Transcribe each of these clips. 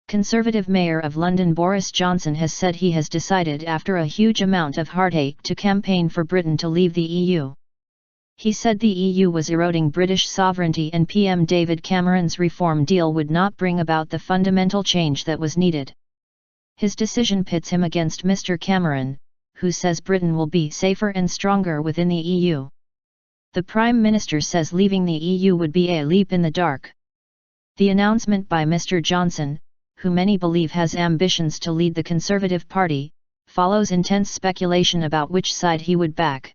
Conservative Mayor of London Boris Johnson has said he has decided after a huge amount of heartache to campaign for Britain to leave the EU. He said the EU was eroding British sovereignty and PM David Cameron's reform deal would not bring about the fundamental change that was needed. His decision pits him against Mr. Cameron, who says Britain will be safer and stronger within the EU. The Prime Minister says leaving the EU would be a leap in the dark. The announcement by Mr. Johnson, who many believe has ambitions to lead the Conservative Party, follows intense speculation about which side he would back.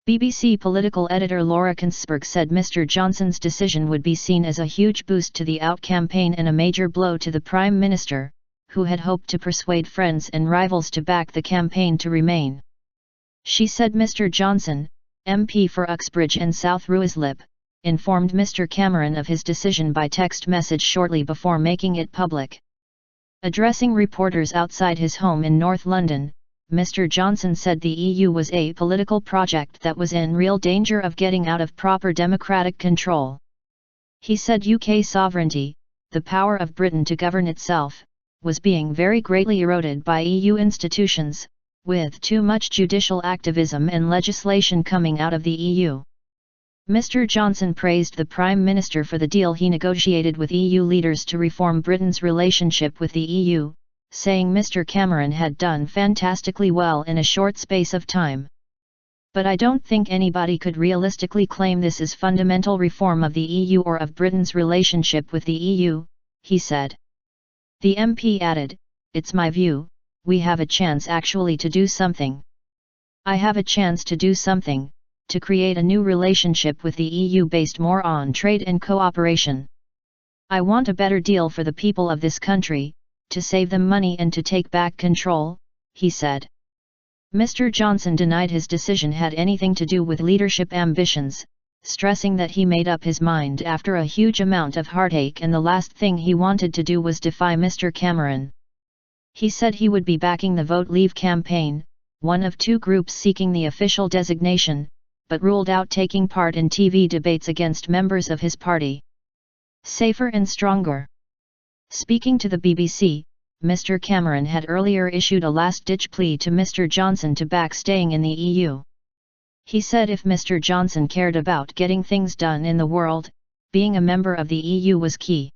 BBC political editor Laura Kuenssberg said Mr. Johnson's decision would be seen as a huge boost to the Out campaign and a major blow to the Prime Minister, who had hoped to persuade friends and rivals to back the campaign to remain. She said Mr. Johnson, MP for Uxbridge and South Ruislip, informed Mr. Cameron of his decision by text message shortly before making it public. Addressing reporters outside his home in North London, Mr. Johnson said the EU was a political project that was in real danger of getting out of proper democratic control. He said UK sovereignty, the power of Britain to govern itself, was being very greatly eroded by EU institutions, with too much judicial activism and legislation coming out of the EU. Mr. Johnson praised the Prime Minister for the deal he negotiated with EU leaders to reform Britain's relationship with the EU, saying Mr. Cameron had done fantastically well in a short space of time. But I don't think anybody could realistically claim this is fundamental reform of the EU or of Britain's relationship with the EU, he said. The MP added, "It's my view, we have a chance actually to do something. I have a chance to do something, to create a new relationship with the EU based more on trade and cooperation. I want a better deal for the people of this country, to save them money and to take back control," he said. Mr. Johnson denied his decision had anything to do with leadership ambitions, stressing that he made up his mind after a huge amount of heartache and the last thing he wanted to do was defy Mr. Cameron. He said he would be backing the Vote Leave campaign, one of two groups seeking the official designation, but ruled out taking part in TV debates against members of his party. Safer and stronger. Speaking to the BBC, Mr. Cameron had earlier issued a last-ditch plea to Mr. Johnson to back staying in the EU. He said if Mr. Johnson cared about getting things done in the world, being a member of the EU was key.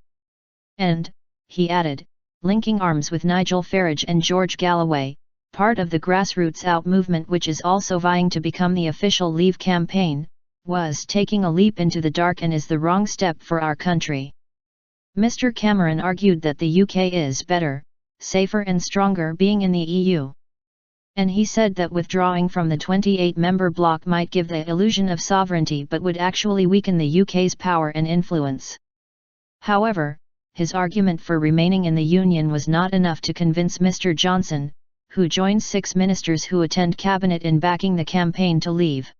And, he added, linking arms with Nigel Farage and George Galloway, part of the grassroots Out movement which is also vying to become the official Leave campaign, was taking a leap into the dark and is the wrong step for our country. Mr. Cameron argued that the UK is better, safer and stronger being in the EU. And he said that withdrawing from the 28-member bloc might give the illusion of sovereignty but would actually weaken the UK's power and influence. However, his argument for remaining in the Union was not enough to convince Mr. Johnson, who joins 6 ministers who attend cabinet in backing the campaign to leave.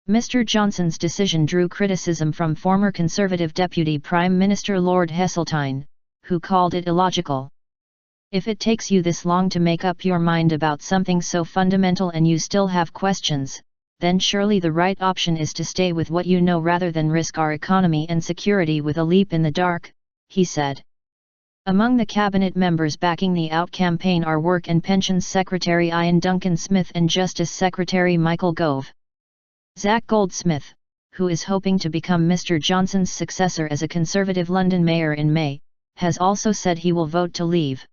Mr. Johnson's decision drew criticism from former Conservative Deputy Prime Minister Lord Heseltine, who called it illogical. If it takes you this long to make up your mind about something so fundamental and you still have questions, then surely the right option is to stay with what you know rather than risk our economy and security with a leap in the dark, he said. Among the cabinet members backing the Out campaign are Work and Pensions Secretary Ian Duncan-Smith and Justice Secretary Michael Gove. Zach Goldsmith, who is hoping to become Mr. Johnson's successor as a Conservative London mayor in May, has also said he will vote to leave.